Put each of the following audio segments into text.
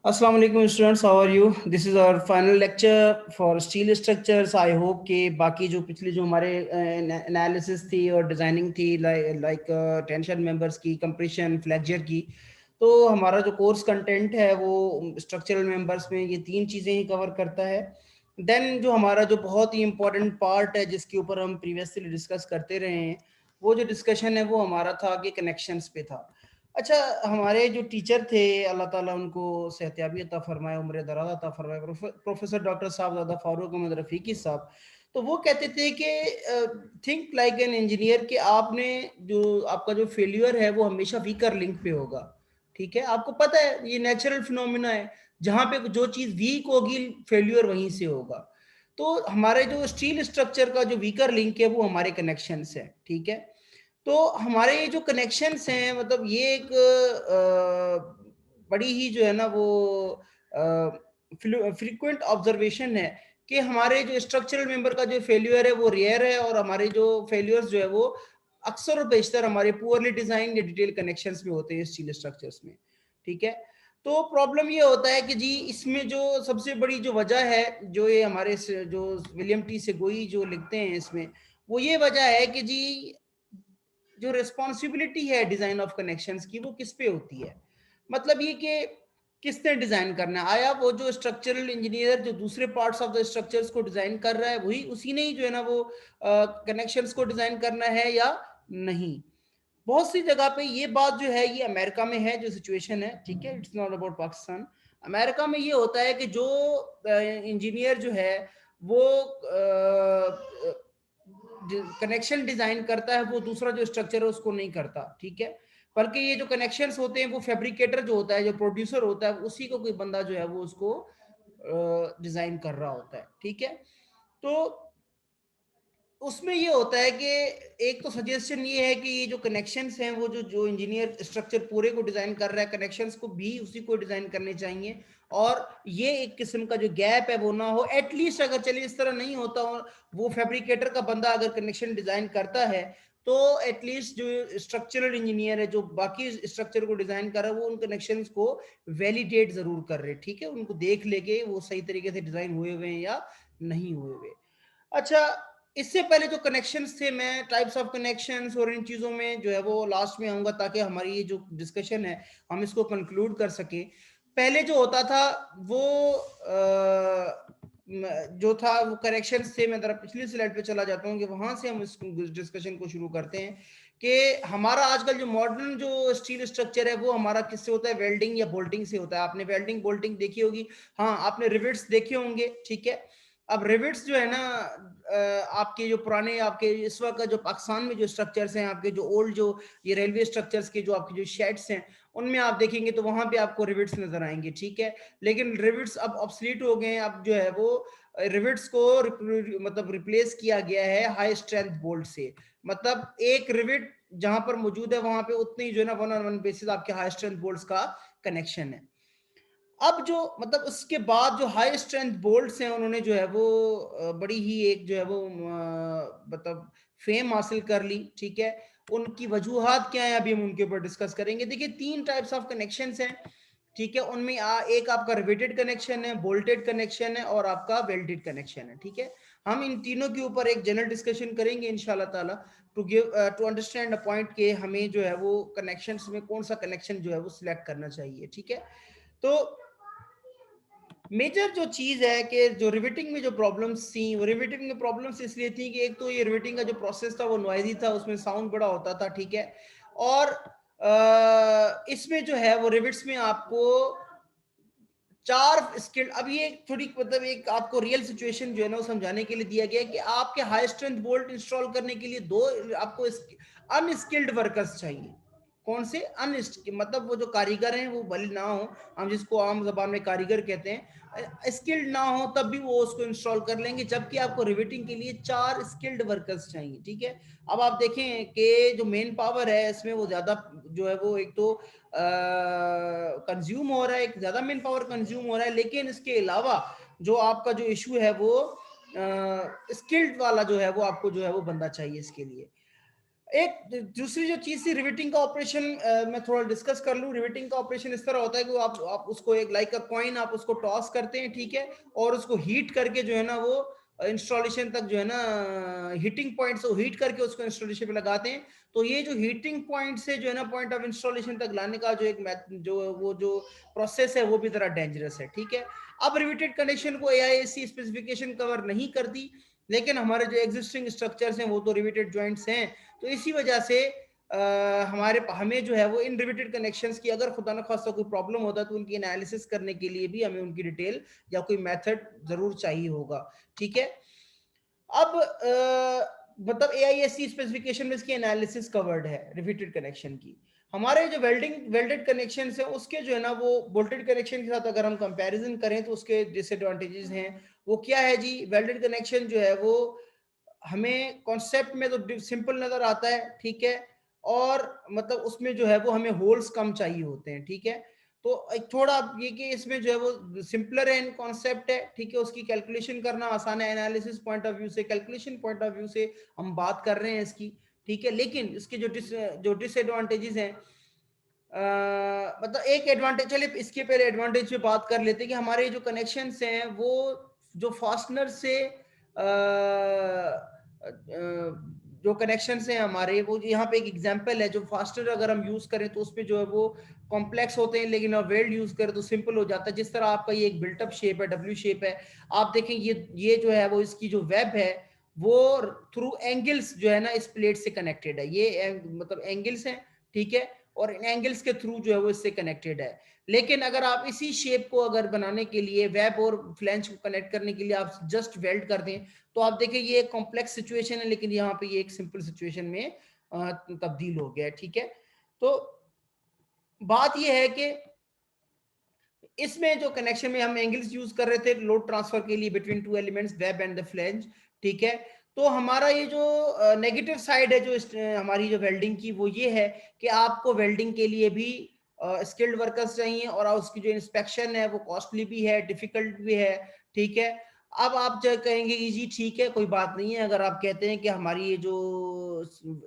अस्सलाम वालेकुम students, how are you? This is our final lecture for steel structures. I hope कि बाकी जो पिछली जो हमारे एनालिसिस थी और डिज़ाइनिंग थी, लाइक टेंशन मेंबर्स की, कंप्रेशन, फ्लेक्चर की, तो हमारा जो कोर्स कंटेंट है वो स्ट्रक्चरल मेंबर्स में ये तीन चीज़ें ही कवर करता है। देन जो हमारा जो बहुत ही इंपॉर्टेंट पार्ट है जिसके ऊपर हम प्रीवियसली डिस्कस करते रहे हैं, वो जो डिस्कशन है वो हमारा था कि कनेक्शंस पे था। अच्छा, हमारे जो टीचर थे, अल्लाह ताला उनको सेहतयाबी अता फरमाए, उम्र दराज अता फरमाए, प्रोफेसर डॉक्टर साहब फारूक अहमद रफ़ीकी साहब, तो वो कहते थे कि थिंक लाइक एन इंजीनियर, कि आपने जो आपका जो फेल्यूर है वो हमेशा वीकर लिंक पे होगा। ठीक है, आपको पता है ये नेचुरल फिनोमिना है, जहाँ पे जो चीज़ वीक होगी फेल्यूर वहीं से होगा। तो हमारे जो स्टील स्ट्रक्चर का जो वीकर लिंक है वो हमारे कनेक्शंस है। ठीक है, तो हमारे ये जो कनेक्शंस हैं, मतलब ये एक बड़ी ही जो है ना वो फ्रीक्वेंट ऑब्जर्वेशन है कि हमारे जो स्ट्रक्चरल मेंबर का जो फेल्यूर है वो रेयर है, और हमारे जो फेल्यूर्स जो है वो अक्सर और बेशतर हमारे पुअरली डिजाइन या डिटेल कनेक्शंस में होते हैं स्टील स्ट्रक्चर्स में। ठीक है, तो प्रॉब्लम ये होता है कि जी इसमें जो सबसे बड़ी जो वजह है, जो ये हमारे जो विलियम टी सेगोई जो लिखते हैं इसमें, वो ये वजह है कि जी जो रिस्पॉन्सिबिलिटी है डिजाइन ऑफ कनेक्शंस की वो किस पे होती है। मतलब ये कि किसने डिजाइन करना है, आया वो जो स्ट्रक्चरल इंजीनियर जो दूसरे पार्ट्स ऑफ द स्ट्रक्चर्स को डिजाइन कर रहा है वही उसी ने ही जो है ना वो कनेक्शंस को डिजाइन करना है या नहीं। बहुत सी जगह पे ये बात जो है ये अमेरिका में है जो सिचुएशन है। ठीक है, it's not about Pakistan. America में ये होता है कि जो इंजीनियर जो है वो कनेक्शन डिजाइन करता है, वो दूसरा जो स्ट्रक्चर है उसको नहीं करता। ठीक है, बल्कि ये जो कनेक्शंस होते हैं वो फैब्रिकेटर जो होता है, जो प्रोड्यूसर होता है, उसी को कोई बंदा जो है वो उसको डिजाइन कर रहा होता है। ठीक है, तो उसमें ये होता है कि एक तो सजेशन ये है कि ये जो कनेक्शंस हैं वो जो जो इंजीनियर स्ट्रक्चर पूरे को डिजाइन कर रहा है, कनेक्शंस को भी उसी को डिजाइन करने चाहिए, और ये एक किस्म का जो गैप है वो ना हो। एटलीस्ट अगर चलिए इस तरह नहीं होता हो, वो फैब्रिकेटर का बंदा अगर कनेक्शन डिजाइन करता है, तो एटलीस्ट जो स्ट्रक्चरल इंजीनियर है जो बाकी स्ट्रक्चर को डिजाइन कर रहा है वो उन कनेक्शंस को वैलिडेट जरूर कर रहे। ठीक है, उनको देख लेके वो सही तरीके से डिजाइन हुए हुए हैं या नहीं हुए हुए। अच्छा, इससे पहले जो कनेक्शंस थे, मैं टाइप्स ऑफ कनेक्शंस और इन चीज़ों में जो है वो लास्ट में आऊँगा, ताकि हमारी ये जो डिस्कशन है हम इसको कंक्लूड कर सकें। पहले जो होता था वो जो था वो कनेक्शंस थे। मैं ज़रा पिछली स्लाइड पे चला जाता हूँ कि वहाँ से हम इस डिस्कशन को शुरू करते हैं कि हमारा आजकल जो मॉडर्न जो स्टील स्ट्रक्चर है वो हमारा किससे होता है, वेल्डिंग या बोल्टिंग से होता है। आपने वेल्डिंग बोल्टिंग देखी होगी, हाँ आपने रिवेट्स देखे होंगे। ठीक है, अब रिवेट्स जो है ना आपके जो पुराने आपके इस वक्त जो पाकिस्तान में जो स्ट्रक्चर्स हैं, आपके जो ओल्ड जो ये रेलवे स्ट्रक्चर्स के जो आपके जो शेड्स हैं, उनमें आप देखेंगे तो वहां पे आपको रिवेट्स नजर आएंगे। ठीक है, लेकिन रिवेट्स अब ऑब्सलीट हो गए हैं। अब जो है वो रिवेट्स को मतलब रिप्लेस किया गया है हाई स्ट्रेंथ बोल्ट से। मतलब एक रिवेट जहां पर मौजूद है वहां पे उतनी जो है ना 1-on-1 बेसिस आपके हाई स्ट्रेंथ बोल्ट्स का कनेक्शन है। अब जो मतलब उसके बाद जो हाई स्ट्रेंथ बोल्ट्स हैं उन्होंने जो है वो बड़ी ही एक जो है वो मतलब फेम हासिल कर ली। ठीक है, उनकी वजूहात क्या है अभी हम उनके ऊपर डिस्कस करेंगे। देखिए, तीन टाइप्स ऑफ कनेक्शंस हैं। ठीक है, उनमें एक आपका रिवेटेड कनेक्शन है, बोल्टेड कनेक्शन है, और आपका वेल्डेड कनेक्शन है। ठीक है, हम इन तीनों के ऊपर एक जनरल डिस्कशन करेंगे इंशाल्लाह ताला, टू अंडरस्टैंड अ पॉइंट के हमें जो है वो कनेक्शंस में कौन सा कनेक्शन जो है वो सिलेक्ट करना चाहिए। ठीक है, तो मेजर जो चीज है कि जो रिवेटिंग में जो प्रॉब्लम्स थी, वो रिवेटिंग में प्रॉब्लम्स इसलिए थी कि एक तो ये रिवेटिंग का जो प्रोसेस था वो नॉइजी था, उसमें साउंड बड़ा होता था। ठीक है, और इसमें जो है वो रिविट्स में आपको चार स्किल्ड, अब ये थोड़ी मतलब एक आपको रियल सिचुएशन जो है ना वो समझाने के लिए दिया गया है कि आपके हाई स्ट्रेंथ बोल्ट इंस्टॉल करने के लिए दो आपको अनस्किल्ड वर्कर्स चाहिए। कौन से मतलब वो जो कारीगर हैं वो भले ना हो, हम जिसको आम जबान में कारीगर कहते हैं, स्किल्ड ना हो तब भी वो उसको इंस्टॉल कर लेंगे, जबकि आपको रिवेटिंग के लिए चार स्किल्ड वर्कर्स चाहिए। ठीक है, अब आप देखें कि जो मेन पावर है इसमें वो ज्यादा जो है वो एक तो कंज्यूम हो रहा है, एक ज्यादा मेन पावर कंज्यूम हो रहा है, लेकिन इसके अलावा जो आपका जो इशू है वो स्किल्ड वाला जो है वो आपको जो है वो बंदा चाहिए इसके लिए। एक दूसरी जो चीज थी रिवेटिंग का ऑपरेशन, मैं थोड़ा डिस्कस कर लूं। रिवेटिंग का ऑपरेशन इस तरह होता है कि आप उसको एक लाइक अ कॉइन आप उसको टॉस करते हैं, ठीक है, और उसको हीट करके जो है ना वो इंस्टॉलेशन तक जो है ना हीटिंग पॉइंट से हीट करके उसको इंस्टॉलेशन पे लगाते हैं। तो ये जो हीटिंग पॉइंट से जो है ना पॉइंट ऑफ इंस्टॉलेशन तक लाने का जो एक जो प्रोसेस है वो भी तरह डेंजरस है, ठीक है। अब रिवेटेड कनेक्शन को AISC स्पेसिफिकेशन कवर नहीं करती, लेकिन हमारे जो एग्जिस्टिंग स्ट्रक्चर्स हैं वो तो रिवेटेड जॉइंट्स हैं। तो इसी वजह से हमें जो है वो इन रिवेटेड कनेक्शंस की अगर खुदा न खास्ता कोई प्रॉब्लम होता है तो उनकी एनालिसिस करने के लिए भी हमें उनकी डिटेल या कोई मेथड जरूर चाहिए होगा, ठीक है। अब मतलब AISC स्पेसिफिकेशन में इसकी एनालिसिस कवर्ड है रिवेटेड कनेक्शन की। हमारे जो वेल्डेड कनेक्शन है उसके जो है ना वो बोल्टेड कनेक्शन के साथ अगर हम कंपैरिजन करें तो उसके डिसएडवांटेजेस हैं। वो क्या है जी? वेल्डेड कनेक्शन जो है वो हमें कॉन्सेप्ट में तो सिंपल नजर आता है, ठीक है, और मतलब उसमें जो है वो हमें होल्स कम चाहिए होते हैं, ठीक है। तो एक थोड़ा ये कि इसमें जो है वो सिंपलर है इन कॉन्सेप्ट है, ठीक है, उसकी कैलकुलेशन करना आसान है, एनालिसिस पॉइंट ऑफ व्यू से, कैलकुलेशन पॉइंट ऑफ व्यू से हम बात कर रहे हैं इसकी, ठीक है। लेकिन इसके जो डिसएडवांटेजेस हैं, मतलब एक एडवांटेज, चलिए इसके पहले एडवांटेज पे बात कर लेते हैं कि हमारे जो कनेक्शंस हैं वो जो फास्टनर से जो कनेक्शंस हैं हमारे, वो यहाँ पे एक एग्जांपल है, जो फास्टनर अगर हम यूज करें तो उसमें जो है वो कॉम्प्लेक्स होते हैं, लेकिन अब वेल्ड यूज करें तो सिंपल हो जाता है। जिस तरह आपका ये एक बिल्टअप शेप है, डब्ल्यू शेप है, आप देखें ये जो है वो इसकी जो वेब है वो थ्रू एंगल्स जो है ना इस प्लेट से कनेक्टेड है। ये मतलब एंगल्स हैं, ठीक है, और इन एंगल्स के थ्रू जो है वो इससे कनेक्टेड है। लेकिन अगर आप इसी शेप को अगर बनाने के लिए वेब और फ्लैंज को कनेक्ट करने के लिए आप जस्ट वेल्ड कर दें तो आप देखें ये एक कॉम्प्लेक्स सिचुएशन है, लेकिन यहाँ पे ये एक सिंपल सिचुएशन में तब्दील हो गया है, ठीक है। तो बात ये है कि इसमें जो कनेक्शन में हम एंगल्स यूज कर रहे थे लोड ट्रांसफर के लिए between two elements web and the flange, ठीक है। तो हमारा ये जो नेगेटिव साइड है जो हमारी जो वेल्डिंग की वो ये है कि आपको वेल्डिंग के लिए भी स्किल्ड वर्कर्स चाहिए और उसकी जो इंस्पेक्शन है वो कॉस्टली भी है, डिफिकल्ट भी है, ठीक है। अब आप जो कहेंगे इजी, ठीक है, कोई बात नहीं है। अगर आप कहते हैं कि हमारी ये जो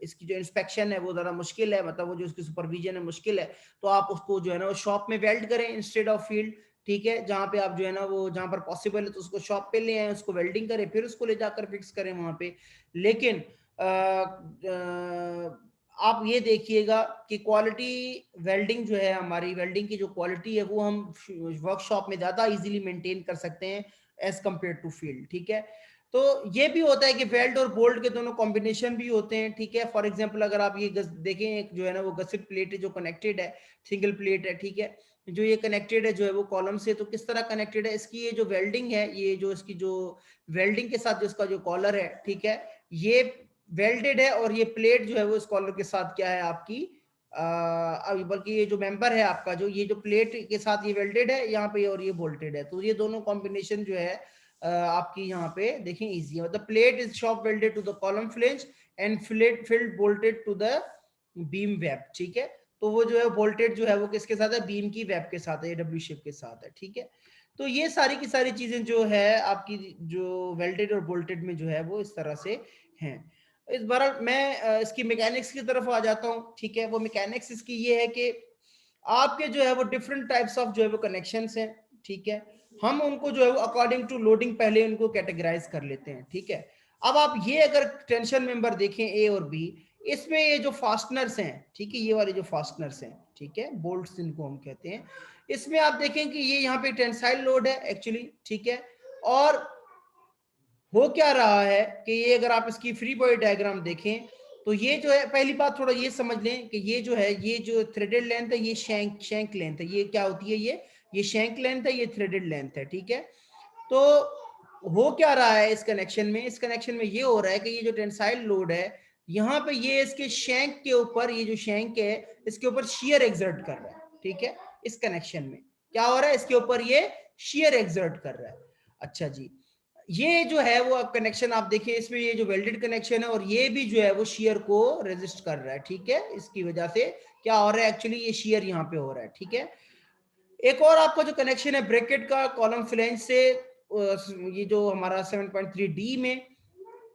इसकी जो इंस्पेक्शन है वो ज़रा मुश्किल है, मतलब वो जो उसकी सुपरविजन है मुश्किल है, तो आप उसको जो है ना शॉप में वेल्ड करें इंस्टेड ऑफ फील्ड, ठीक है। जहाँ पे आप जो है ना वो जहाँ पर पॉसिबल है तो उसको शॉप पे ले आए, उसको वेल्डिंग करें, फिर उसको ले जाकर फिक्स करें वहाँ पे। लेकिन आप ये देखिएगा कि क्वालिटी वेल्डिंग जो है, हमारी वेल्डिंग की जो क्वालिटी है वो हम वर्कशॉप में ज़्यादा इजीली मेंटेन कर सकते हैं एज कंपेयर टू फील्ड, ठीक है। तो ये भी होता है कि वेल्ड और बोल्ट के दोनों कॉम्बिनेशन भी होते हैं, ठीक है। फॉर एग्जांपल अगर आप ये देखें, एक जो है ना वो गसेट प्लेट है जो कनेक्टेड है, सिंगल प्लेट है, ठीक है, जो ये कनेक्टेड है जो है वो कॉलम से, तो किस तरह कनेक्टेड है, इसकी ये जो वेल्डिंग है, ये जो इसकी जो वेल्डिंग के साथ जो इसका जो कॉलर है, ठीक है, ये वेल्डेड है, और ये प्लेट जो है वो इस कॉलर के साथ क्या है आपकी बल्कि ये जो मेंबर है आपका, जो ये जो प्लेट के साथ ये वेल्डेड है यहाँ पे और ये बोल्टेड है, तो ये दोनों कॉम्बिनेशन जो है आपकी यहाँ पे देखें इजी है। मतलब plate is shop welded to the column flange and field bolted to the beam web, ठीक है। तो वो जो है बोल्टेड जो है वो किसके साथ है, बीम की वेब के साथ है, डब्ल्यू शेप के साथ है, ठीक है। तो ये सारी की सारी चीजें जो है आपकी जो वेल्डेड और बोल्टेड में जो है वो इस तरह से हैं। इस बार मैं इसकी मैकेनिक्स की तरफ आ जाता हूँ, ठीक है। वो मैकेनिक्स इसकी ये है कि आपके जो है वो डिफरेंट टाइप्स ऑफ जो है वो कनेक्शंस हैं, ठीक है। हम उनको जो है वो अकॉर्डिंग टू लोडिंग पहले उनको कैटेगराइज कर लेते हैं, ठीक है। अब आप ये अगर टेंशन मेंबर देखें ए और बी, इसमें ये जो फास्टनर्स हैं, ठीक है, ये वाले जो फास्टनर्स हैं, ठीक है, बोल्ट्स इनको हम कहते हैं, इसमें आप देखें कि ये यहाँ पे टेंसाइल लोड है एक्चुअली, ठीक है। और हो क्या रहा है कि ये अगर आप इसकी फ्री बॉडी डायग्राम देखें तो ये जो है, पहली बात थोड़ा ये समझ लें कि ये जो है ये जो थ्रेडेड लेंथ है ये शैंक लेंथ है। ये क्या होती है, ये शैंक लेंथ है, ये थ्रेडेड लेंथ है, ठीक है। तो हो क्या रहा है इस कनेक्शन में, इस कनेक्शन में ये हो रहा है कि ये जो टेंसाइल लोड है यहाँ पे ये इसके शैंक के ऊपर, ये जो शैंक है इसके ऊपर शियर एक्सर्ट कर रहा है, ठीक है। इस कनेक्शन में क्या हो रहा है, इसके ऊपर ये शियर एक्सर्ट कर रहा है। अच्छा जी, ये जो है वो कनेक्शन आप देखिए, इसमें ये जो वेल्डेड कनेक्शन है और ये भी जो है वो शियर को रेजिस्ट कर रहा है, ठीक है। इसकी वजह से क्या हो रहा है, एक्चुअली ये शियर यहाँ पे हो रहा है, ठीक है। एक और आपका जो कनेक्शन है ब्रैकेट का कॉलम फ्लैंज से, ये जो हमारा 7.3 डी में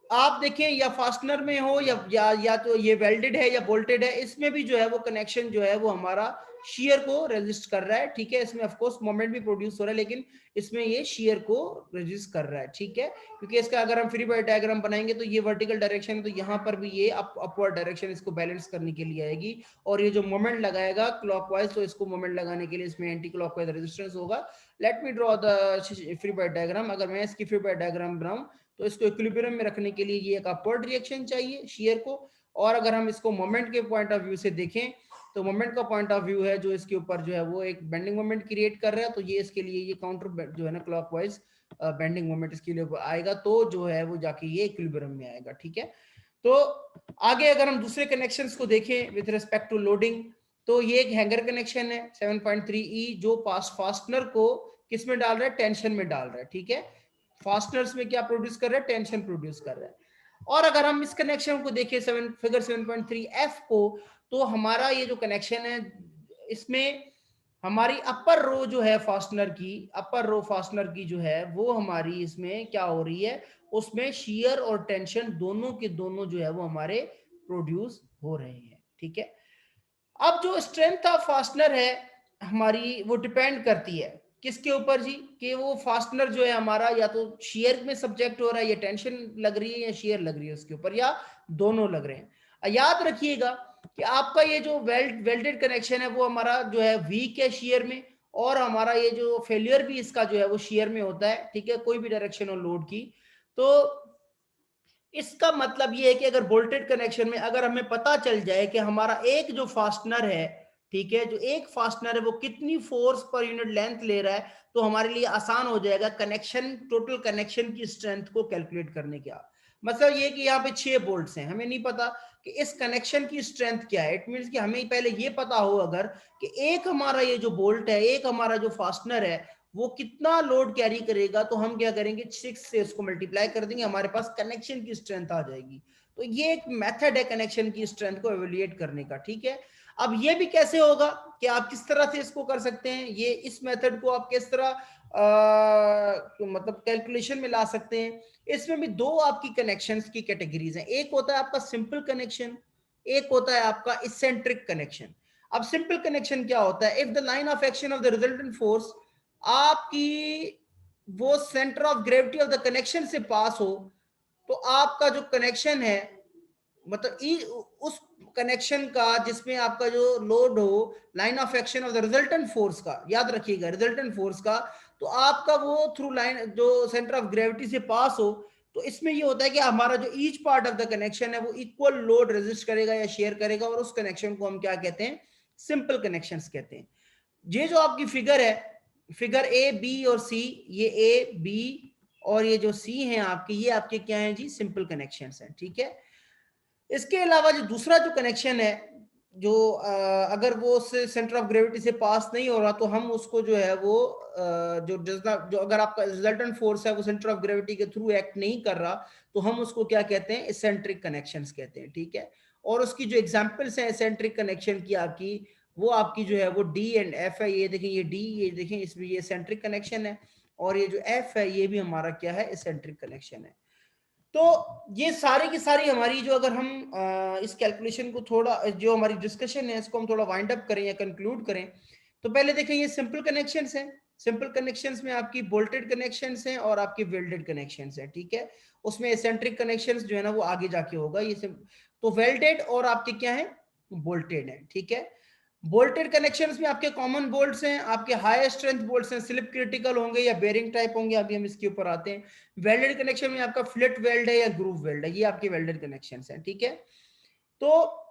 आप देखें या फास्टनर में हो या तो ये वेल्डेड है या बोल्टेड है, इसमें भी जो है वो कनेक्शन जो है वो हमारा शियर को रेजिस्ट कर रहा है, ठीक है। इसमें ऑफ कोर्स मोमेंट भी प्रोड्यूस हो रहा है, लेकिन इसमें ये शियर को रेजिस्ट कर रहा है, ठीक है। क्योंकि इसका अगर हम फ्री बॉडी डायग्राम बनाएंगे तो ये वर्टिकल डायरेक्शन, तो यहाँ पर भी ये अपवर्ड डायरेक्शन इसको बैलेंस करने के लिए आएगी, और ये जो मोमेंट लगाएगा क्लॉकवाइज, तो इसको मोमेंट लगाने के लिए इसमें एंटी क्लॉकवाइज रेजिस्टेंस होगा। Let me draw the free body diagram. अगर मैं इसकी फ्री बॉडी डायग्राम बनाऊं तो इसको इक्विलिब्रियम में रखने के लिए ये एक अपवर्ड रिएक्शन चाहिए शियर को। और अगर हम इसको मोमेंट के पॉइंट ऑफ व्यू से देखें तो मोमेंट का पॉइंट ऑफ व्यू है जो इसके ऊपर जो है वो एक बेंडिंग मोमेंट क्रिएट कर रहा है, तो ये इसके लिए ये काउंटर जो है ना क्लॉकवाइज बेंडिंग मोमेंट इसके लिए आएगा, तो जो है वो जाके ये इक्विलिब्रियम में आएगा, ठीक है। तो आगे अगर हम दूसरे कनेक्शंस को देखें विद रिस्पेक्ट टू लोडिंग, तो ये एक हैंगर कनेक्शन है 7.3E जो फास्टनर को किस में डाल रहा है, टेंशन में डाल रहा है, ठीक है। फास्टनर्स में क्या प्रोड्यूस कर रहा है, टेंशन प्रोड्यूस कर रहा है। और अगर हम इस कनेक्शन को देखें फिगर 7.3F को, तो हमारा ये जो कनेक्शन है इसमें हमारी अपर रो जो है फास्टनर की, अपर रो फास्टनर की जो है वो हमारी इसमें क्या हो रही है, उसमें शियर और टेंशन दोनों के दोनों जो है वो हमारे प्रोड्यूस हो रहे हैं, ठीक है। अब जो स्ट्रेंथ ऑफ फास्टनर है हमारी, वो डिपेंड करती है किसके ऊपर जी, कि वो फास्टनर जो है हमारा या तो शियर में सब्जेक्ट हो रहा है, या टेंशन लग रही है या शियर लग रही है उसके ऊपर, या दोनों लग रहे हैं। याद रखिएगा कि आपका ये जो वेल्डेड कनेक्शन है वो हमारा जो है वीक है शियर में, और हमारा ये जो फेलियर भी इसका जो है वो शियर में होता है, ठीक है, कोई भी डायरेक्शन और लोड की। तो इसका मतलब ये है कि अगर बोल्टेड कनेक्शन में अगर हमें पता चल जाए कि हमारा एक जो फास्टनर है, ठीक है, जो एक फास्टनर है वो कितनी फोर्स पर यूनिट लेंथ ले रहा है, तो हमारे लिए आसान हो जाएगा कनेक्शन, टोटल कनेक्शन की स्ट्रेंथ को कैलकुलेट करने का। मतलब ये कि यहाँ पे 6 बोल्ट्स हैं, हमें नहीं पता कि इस कनेक्शन की स्ट्रेंथ क्या है। इट मींस कि हमें पहले ये पता हो अगर कि एक हमारा ये जो बोल्ट है, एक हमारा जो फास्टनर है, वो कितना लोड कैरी करेगा, तो हम क्या करेंगे 6 से उसको मल्टीप्लाई कर देंगे, हमारे पास कनेक्शन की स्ट्रेंथ आ जाएगी। तो ये एक मेथड है कनेक्शन की स्ट्रेंथ को एवेल्युएट करने का, ठीक है। अब ये भी कैसे होगा कि आप किस तरह से इसको कर सकते हैं, ये इस मेथड को आप किस तरह मतलब कैलकुलेशन में ला सकते हैं। इसमें भी दो आपकी कनेक्शंस की कैटेगरीज हैं, एक होता है आपका सिंपल कनेक्शन, एक होता है आपका इसेंट्रिक कनेक्शन। अब सिंपल कनेक्शन क्या होता है, if the line of action of the resultant force आपकी वो centre of gravity of the connection से पास हो, तो आपका जो कनेक्शन है मतलब उस कनेक्शन का जिसमें आपका जो लोड हो line of action of the resultant force का, याद रखिएगा रिजल्टेंट फोर्स का, तो आपका वो थ्रू लाइन जो सेंटर ऑफ ग्रेविटी से पास हो, तो इसमें ये होता है कि हमारा जो each part of the connection है वो इक्वल लोड रेजिस्ट करेगा या शेयर करेगा, और उस कनेक्शन को हम क्या कहते हैं, सिंपल कनेक्शंस कहते हैं। ये जो आपकी फिगर है, फिगर ए बी और सी, ये ए बी और ये जो सी हैं आपके, ये आपके क्या हैं जी, सिंपल कनेक्शंस हैं, ठीक है। इसके अलावा जो दूसरा जो कनेक्शन है, जो अगर वो सेंटर ऑफ ग्रेविटी से पास नहीं हो रहा, तो हम उसको जो है वो जो अगर आपका रिजल्टेंट फोर्स है वो सेंटर ऑफ ग्रेविटी के थ्रू एक्ट नहीं कर रहा, तो हम उसको क्या कहते हैं, इसेंट्रिक कनेक्शंस कहते हैं, ठीक है। और उसकी जो एग्जांपल्स हैं इसेंट्रिक कनेक्शन की आपकी, वो आपकी जो है वो डी एंड एफ है। ये देखें, ये डी, ये देखें इसमें ये इसेंट्रिक कनेक्शन है, और ये जो एफ है ये भी हमारा क्या है, इसेंट्रिक कनेक्शन है। तो ये सारी की सारी हमारी जो, अगर हम इस कैलकुलेशन को थोड़ा, जो हमारी डिस्कशन है इसको हम थोड़ा वाइंड अप करें या कंक्लूड करें, तो पहले देखें ये सिंपल कनेक्शंस हैं। सिंपल कनेक्शंस में आपकी बोल्टेड कनेक्शंस हैं और आपके वेल्डेड कनेक्शंस हैं, ठीक है। उसमें एसेंट्रिक कनेक्शंस जो है ना वो आगे जाके होगा, ये तो वेल्डेड और आपके क्या है, बोल्टेड है, ठीक है। बोल्टेड कनेक्शंस में आपके कॉमन बोल्ट्स हैं, आपके हाई स्ट्रेंथ बोल्ट्स हैं, स्लिप क्रिटिकल होंगे या बेरिंग टाइप होंगे, अभी हम इसके ऊपर आते हैं। वेल्डेड कनेक्शन में आपका फ्लिट वेल्ड है या ग्रूव वेल्ड है, ये आपके वेल्डेड कनेक्शंस हैं, ठीक है। तो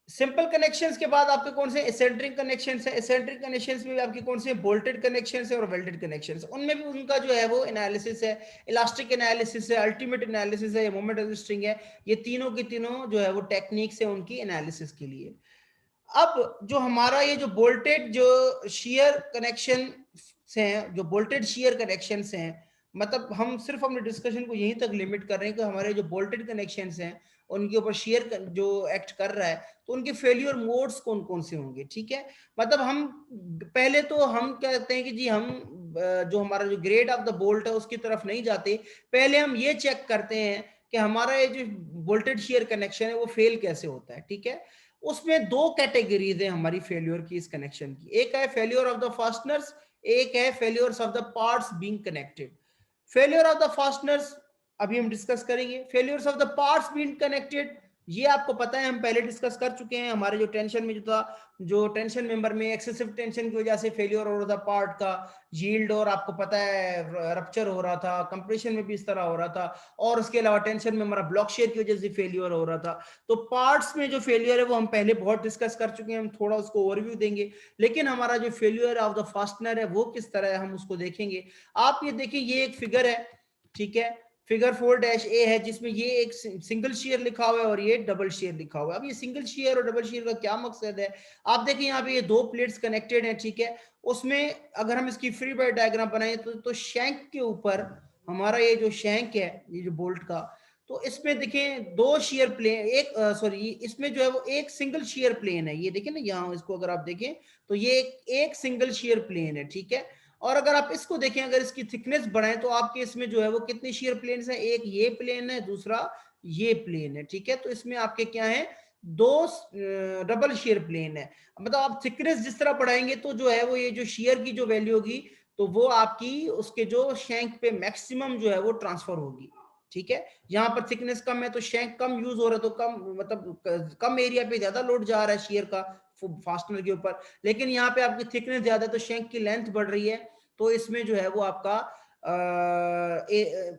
सिंपल कनेक्शंस के बाद आपके कौन से एसेंट्रिक कनेक्शंस हैं, एसेंट्रिक कनेक्शंस में भी आपके कौन से बोल्टेड कनेक्शंस हैं और वेल्डेड कनेक्शंस, उनमें भी उनका जो है वो एनालिसिस है, इलास्टिक एनालिसिस है, अल्टीमेट एनालिसिस है, मोमेंट रेजिस्टिंग है, ये तीनों की तीनों जो है वो टेक्निक्स है उनकी एनालिसिस के लिए। अब जो हमारा ये जो बोल्टेड जो शेयर कनेक्शन हैं, जो बोल्टेड शेयर कनेक्शन हैं, मतलब हम सिर्फ अपने डिस्कशन को यहीं तक लिमिट कर रहे हैं कि हमारे जो बोल्टेड कनेक्शन हैं उनके ऊपर शेयर जो एक्ट कर रहा है, तो उनके फेल्यूर मोड्स कौन कौन से होंगे, ठीक है। मतलब हम पहले तो हम कहते हैं कि जी हम जो हमारा जो ग्रेड ऑफ द बोल्ट है उसकी तरफ नहीं जाते, पहले हम ये चेक करते हैं कि हमारा ये जो बोल्टेड शेयर कनेक्शन है वो फेल कैसे होता है, ठीक है। उसमें दो कैटेगरीज है हमारी फेल्योर की इस कनेक्शन की, एक है फेल्योर ऑफ द फास्टनर्स, एक है failures of the parts being connected. Failure of the fasteners अभी हम डिस्कस करेंगे। Failures of the parts being connected ये आपको पता है, हम पहले डिस्कस कर चुके हैं। हमारे जो टेंशन में जो था, जो टेंशन मेंबर में एक्सेसिव टेंशन की वजह से फेलियर हो रहा था पार्ट का, यील्ड और आपको पता है रप्चर हो रहा था, कंप्रेशन में भी इस तरह हो रहा था, और उसके अलावा टेंशन में हमारा ब्लॉक शेयर की वजह से फेलियर हो रहा था। तो पार्ट्स में जो फेलियर है वो हम पहले बहुत डिस्कस कर चुके हैं, हम थोड़ा उसको ओवरव्यू देंगे। लेकिन हमारा जो फेलियर ऑफ द फास्टनर है वो किस तरह है हम उसको देखेंगे। आप ये देखिए, ये एक फिगर है, ठीक है, फिगर 4-A है, जिसमें ये एक सिंगल शेयर लिखा हुआ है और ये डबल शेयर लिखा हुआ है। अब ये सिंगल शेयर और डबल शेयर का क्या मकसद है, आप देखिए यहाँ पे ये दो प्लेट्स कनेक्टेड हैं, ठीक है। उसमें अगर हम इसकी फ्री बॉडी डायग्राम बनाए तो शैंक के ऊपर हमारा ये जो शैंक है, ये जो बोल्ट का, तो इसमें देखें दो शेयर प्लेन, एक सॉरी इसमें जो है वो एक सिंगल शेयर प्लेन है। ये देखें ना, यहाँ इसको अगर आप देखें तो ये एक सिंगल शेयर प्लेन है, ठीक है। और अगर आप इसको देखें, अगर इसकी थिकनेस बढ़ाएं तो आपके इसमें जो है वो कितने शेयर प्लेन्स हैं, एक ये प्लेन है, दूसरा ये प्लेन है, ठीक है। तो इसमें आपके क्या है, दो डबल शेयर प्लेन है। मतलब आप थिकनेस जिस तरह बढ़ाएंगे तो जो है वो ये जो शेयर की जो वैल्यू होगी तो वो आपकी उसके जो शैंक पे मैक्सिमम जो है वो ट्रांसफर होगी, ठीक है। यहाँ पर थिकनेस कम है तो शैंक कम यूज हो रहा है, तो कम मतलब कम एरिया पे ज्यादा लोड जा रहा है शेयर का फास्टनर के ऊपर। लेकिन यहाँ पे आपकी थिकनेस ज्यादा है तो शैंक की लेंथ बढ़ रही है, तो इसमें जो है वो आपका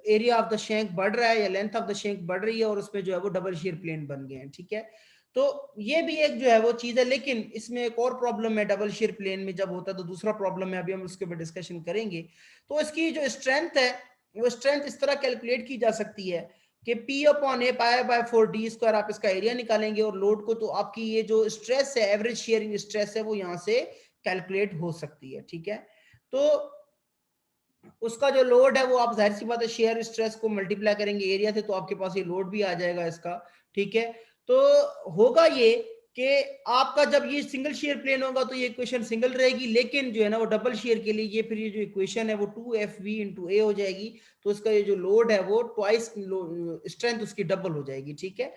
एरिया ऑफ द शैंक बढ़ रहा है या लेंथ ऑफ द शैंक बढ़ रही है, और उसमें जो है वो डबल शेयर प्लेन बन गए हैं, ठीक है। तो ये भी एक जो है वो चीज है। लेकिन इसमें एक और प्रॉब्लम है, डबल शेयर प्लेन में जब होता है तो दूसरा प्रॉब्लम है, अभी हम उसके ऊपर डिस्कशन करेंगे। तो इसकी जो स्ट्रेंथ है वो स्ट्रेंथ इस तरह कैलकुलेट की जा सकती है कि P upon A pi by 4d², आप इसका एरिया निकालेंगे और लोड को, तो आपकी ये जो स्ट्रेस है, एवरेज शेयरिंग स्ट्रेस है, वो यहाँ से कैलकुलेट हो सकती है, ठीक है। तो उसका जो लोड है वो आप जाहिर सी बात है शेयर स्ट्रेस को मल्टीप्लाई करेंगे एरिया से, तो आपके पास ये लोड भी आ जाएगा इसका, ठीक है। तो होगा ये कि आपका जब ये सिंगल शेयर प्लेन होगा तो ये इक्वेशन सिंगल रहेगी, लेकिन जो है ना वो डबल शेयर के लिए ये फिर ये जो इक्वेशन है वो 2FV × A हो जाएगी। तो इसका ये जो लोड है वो ट्वाइस स्ट्रेंथ उसकी डबल हो जाएगी, ठीक है।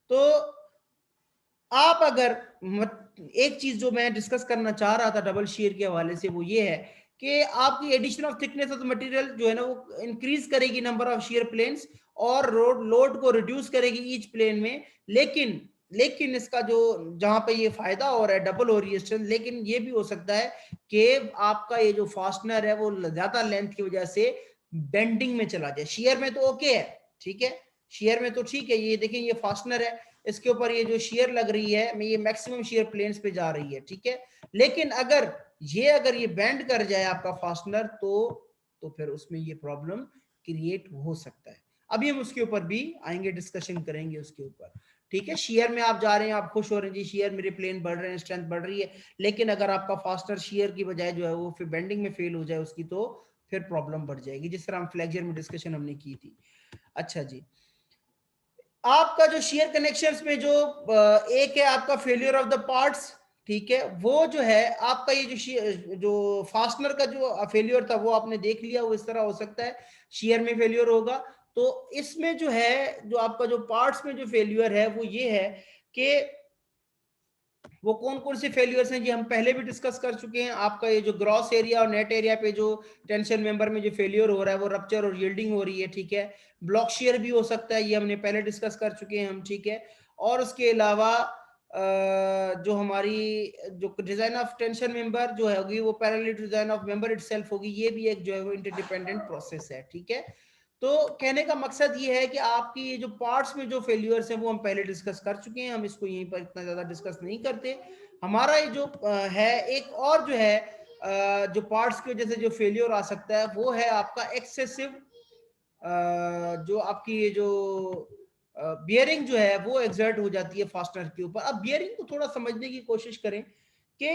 तो आप अगर एक चीज जो मैं डिस्कस करना चाह रहा था डबल शेयर के हवाले से वो ये है कि आपकी addition of thickness of the material जो है ना वो इंक्रीज करेगी नंबर ऑफ शेयर प्लेन्स और लोड को रिड्यूस करेगी ईच प्लेन में। लेकिन इसका जो जहां पे ये फायदा हो रहा है, डबल हो रही है स्ट्रेंथ, लेकिन ये भी हो सकता है कि आपका ये जो फास्टनर है वो ज्यादा लेंथ की वजह से बेंडिंग में चला जाए। शेयर में तो ओके है, ठीक है, शेयर में तो ठीक है। ये देखें, ये फास्टनर है, इसके ऊपर ये जो शेयर लग रही है ये मैक्सिमम शेयर प्लेन्स पे जा रही है, ठीक है। लेकिन अगर ये बेंड कर जाए आपका फास्टनर तो फिर उसमें ये प्रॉब्लम क्रिएट हो सकता है। अभी हम उसके ऊपर भी आएंगे, डिस्कशन करेंगे उसके ऊपर, ठीक है। शेयर में आप जा रहे हैं, आप खुश हो रहे हैं जी, शेयर मेरे प्लेन बढ़ रहे हैं, स्ट्रेंथ बढ़ रही है, लेकिन अगर आपका फास्टनर शेयर की बजाय जो है वो फिर बेंडिंग में फेल हो जाए उसकी, तो फिर प्रॉब्लम बढ़ जाएगी, जिस तरह हम फ्लेक्चर में डिस्कशन हमने की थी। अच्छा जी, आपका जो शेयर कनेक्शंस में जो एक है आपका फेलियर ऑफ द पार्ट्स, ठीक है, वो जो है आपका ये जो फास्टनर का जो फेलियर था वो आपने देख लिया, वो इस तरह हो सकता है शेयर में फेलियर होगा। तो इसमें जो है जो आपका जो पार्ट्स में जो फेलियर है वो ये है कि वो कौन कौन से फेलियर्स हैं, ये हम पहले भी डिस्कस कर चुके हैं। आपका ये जो ग्रॉस एरिया और नेट एरिया पे जो टेंशन मेंबर में जो फेलियर हो रहा है वो रप्चर और यील्डिंग हो रही है, ठीक है। ब्लॉक शेयर भी हो सकता है, ये हमने पहले डिस्कस कर चुके हैं हम, ठीक है। और उसके अलावा जो हमारी जो डिजाइन ऑफ टेंशन मेंबर जो है होगी वो parallel design of member itself होगी, ये भी एक जो है वो इंटरडिपेंडेंट प्रोसेस है, ठीक है। तो कहने का मकसद ये है कि आपकी ये जो पार्ट्स में जो फेल्यूर्स हैं वो हम पहले डिस्कस कर चुके हैं, हम इसको यहीं पर इतना ज्यादा डिस्कस नहीं करते। हमारा ये जो है एक और जो है जो पार्ट्स की वजह से जो फेल्योर आ सकता है वो है आपका एक्सेसिव जो आपकी ये जो बियरिंग जो है वो एक्सर्ट हो जाती है फास्टनर के ऊपर। अब बियरिंग को थोड़ा समझने की कोशिश करें कि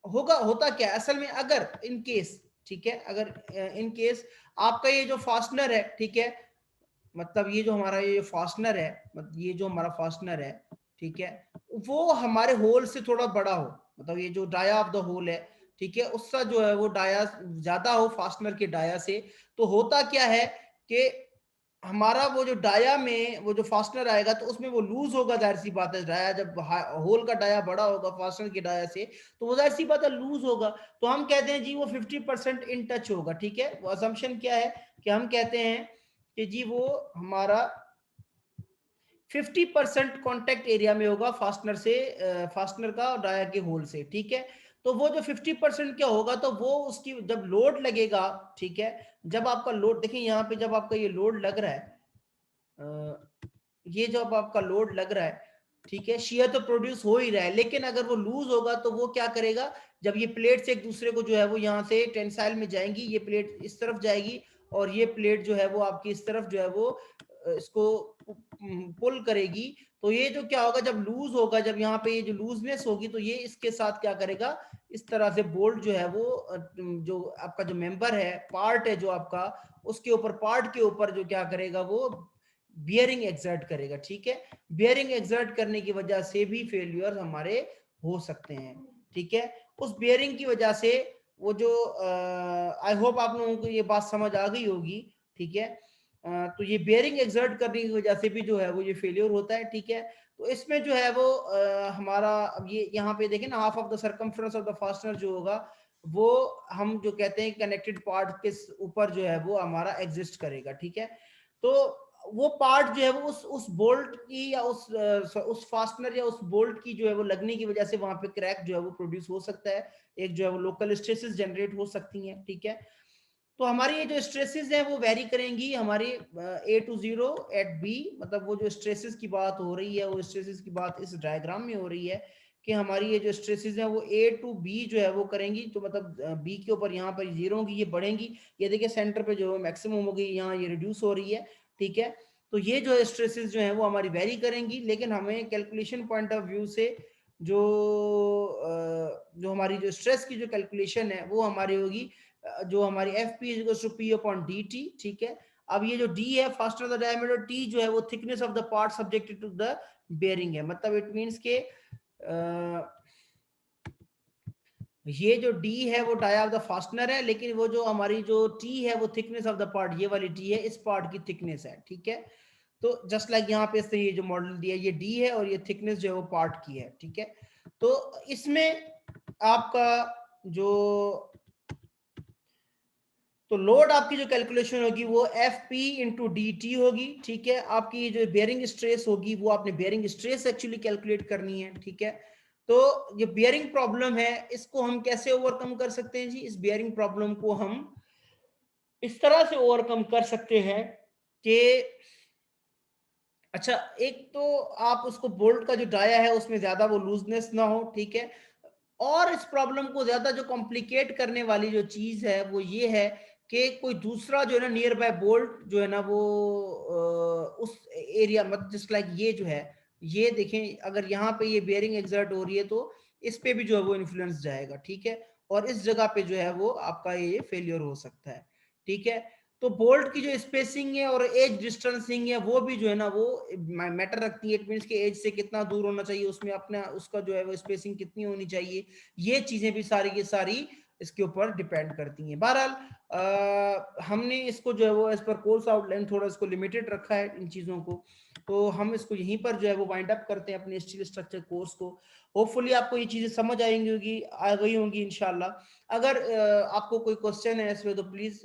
होता क्या है असल में। अगर इन केस, ठीक है, अगर इन केस आपका ये जो फास्टनर है, ठीक है, मतलब ये जो हमारा ये फास्टनर है, मतलब ये जो हमारा फास्टनर है, ठीक है, वो हमारे होल से थोड़ा बड़ा हो, मतलब ये जो डाया ऑफ द होल है, ठीक है, उसका जो है वो डाया ज्यादा हो फास्टनर के डाया से, तो होता क्या है कि हमारा वो जो डाया में वो जो फास्टनर आएगा तो उसमें वो लूज होगा, जाहिर सी बात है, डाया जब होल का डाया बड़ा होगा फास्टनर के डाया से, तो वो जाहिर सी बात है लूज होगा। तो हम कहते हैं जी वो 50% इन टच होगा, ठीक है। वो असम्पशन क्या है कि हम कहते हैं कि जी वो हमारा 50% कॉन्टेक्ट एरिया में होगा फास्टनर से, फास्टनर का और डाया के होल से, ठीक है। तो वो जो 50% क्या होगा, तो वो उसकी जब लोड लगेगा, ठीक है, जब आपका लोड देखिए यहाँ पे जब आपका ये लोड लग रहा है, ये जब आपका लोड लग रहा है, ठीक है, शियर तो प्रोड्यूस हो ही रहा है, लेकिन अगर वो लूज होगा तो वो क्या करेगा, जब ये प्लेट्स एक दूसरे को जो है वो यहाँ से टेंसाइल में जाएंगी, ये प्लेट इस तरफ जाएगी और ये प्लेट जो है वो आपकी इस तरफ जो है वो इसको पुल करेगी। तो ये जो क्या होगा, जब लूज होगा, जब यहाँ पे ये जो लूजनेस होगी, तो ये इसके साथ क्या करेगा, इस तरह से बोल्ट जो है वो जो आपका जो मेंबर है, पार्ट है जो आपका, उसके ऊपर, पार्ट के ऊपर जो क्या करेगा, वो बियरिंग एक्सर्ट करेगा, ठीक है। बियरिंग एक्सर्ट करने की वजह से भी फेल्यूर हमारे हो सकते हैं, ठीक है। उस बियरिंग की वजह से वो जो आई होप आप लोगों को ये बात समझ आ गई होगी, ठीक है। तो ये बियरिंग एक्सर्ट करने की वजह से भी जो है वो ये फेल्योर होता है, ठीक है। तो इसमें जो है वो हमारा अब ये यहाँ पे देखें ना, half of the circumference of the fastener जो होगा, वो हम जो कहते हैं कनेक्टेड पार्ट के ऊपर जो है वो हमारा एग्जिस्ट करेगा, ठीक है। तो वो पार्ट जो है वो उस बोल्ट की या उस फास्टनर या उस बोल्ट की जो है वो लगने की वजह से वहां पे क्रैक जो है वो प्रोड्यूस हो सकता है, एक जो है वो लोकल स्ट्रेसेस जनरेट हो सकती हैं, ठीक है। तो हमारी ये जो स्ट्रेसेस हैं वो वेरी करेंगी हमारी A to 0 एट बी, मतलब वो जो स्ट्रेसेस की बात हो रही है, वो स्ट्रेसेस की बात इस डायग्राम में हो रही है कि हमारी ये जो स्ट्रेसेस हैं वो A to B जो है वो करेंगी, तो मतलब बी के ऊपर यहाँ पर 0 होंगी, ये बढ़ेंगी, ये देखिए सेंटर पे जो मैक्सिमम होगी, यहाँ ये रिड्यूस हो रही है, ठीक है। तो ये जो स्ट्रेसेस जो है वो हमारी वेरी करेंगी, लेकिन हमें कैलकुलेशन पॉइंट ऑफ व्यू से जो जो हमारी जो स्ट्रेस की जो कैलकुलेशन है वो हमारी होगी जो हमारी F P is two P upon D T, ठीक है। अब ये जो डी है, फास्टर द डायमीटर, टी जो है वो thickness of the part subjected to the bearing है, मतलब इट मींस के ये जो डी है वो डाया ऑफ द फास्टनर है, लेकिन वो जो हमारी जो टी है वो थिकनेस ऑफ द पार्ट, ये वाली टी है, इस पार्ट की थिकनेस है, ठीक है। तो जस्ट लाइक यहाँ पे इससे ये जो मॉडल दिया है, ये डी है और ये थिकनेस जो है वो पार्ट की है, ठीक है। तो इसमें आपका जो तो लोड आपकी जो कैलकुलेशन होगी वो F P into D T होगी, ठीक है। आपकी जो बेयरिंग स्ट्रेस होगी वो आपने बेयरिंग स्ट्रेस एक्चुअली कैलकुलेट करनी है, ठीक है। तो ये बेयरिंग प्रॉब्लम है, इसको हम कैसे ओवरकम कर सकते हैं जी, इस बेयरिंग प्रॉब्लम को हम इस तरह से ओवरकम कर सकते हैं कि अच्छा, एक तो आप उसको बोल्ट का जो डाया है उसमें ज्यादा वो लूजनेस ना हो, ठीक है। और इस प्रॉब्लम को ज्यादा जो कॉम्प्लिकेट करने वाली जो चीज है वो ये है कि कोई दूसरा जो है ना नियर बाय बोल्ट जो है ना वो उस एरिया मतलब जस्ट लाइक ये जो है, ये देखें, अगर यहाँ पे ये बेयरिंग एग्जर्ट हो रही है तो इस पे भी जो है वो इन्फ्लुएंस जाएगा, ठीक है। और इस जगह पे जो है वो आपका ये फेलियर हो सकता है, ठीक है। तो बोल्ट की जो स्पेसिंग है और एज डिस्टेंसिंग है वो भी जो है ना वो मैटर रखती है, इट मींस के एज से कितना दूर होना चाहिए, उसमें अपना उसका जो है वो स्पेसिंग कितनी होनी चाहिए, ये चीजें भी सारी की सारी इसके ऊपर डिपेंड करती हैं। बहरहाल हमने इसको जो है वो एज पर कोर्स आउटलाइन थोड़ा इसको लिमिटेड रखा है इन चीजों को, तो हम इसको यहीं पर जो है वो वाइंड अप करते हैं अपने स्टील स्ट्रक्चर कोर्स को। होपफुली आपको ये चीजें समझ आएंगी होगी, आ गई होंगी इंशाल्लाह। अगर आपको कोई क्वेश्चन है इसमें तो please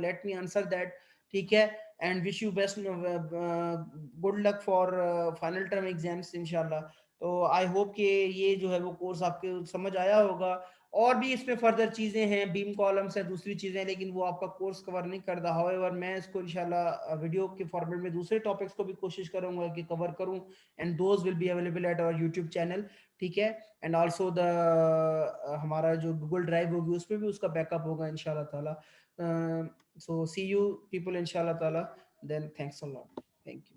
let me answer that, ठीक है। And wish you best, good luck for final term exams इंशाल्लाह। तो आई होप कि ये जो है वो कोर्स आपके समझ आया होगा। और भी इसमें फर्दर चीजें हैं, बीम कॉलम्स है, दूसरी चीजें, लेकिन वो आपका कोर्स कवर नहीं करता। हाउएवर मैं इसको इंशाल्लाह वीडियो के फॉर्मेट में दूसरे टॉपिक्स को भी कोशिश करूंगा कि कवर करूं, and those will be available at our YouTube channel, ठीक है। एंड आल्सो द हमारा जो गूगल ड्राइव होगी उसमें भी उसका बैकअप होगा इंशाल्लाह ताला। सो सी यू पीपल इंशाल्लाह ताला, then thanks a lot, thank you.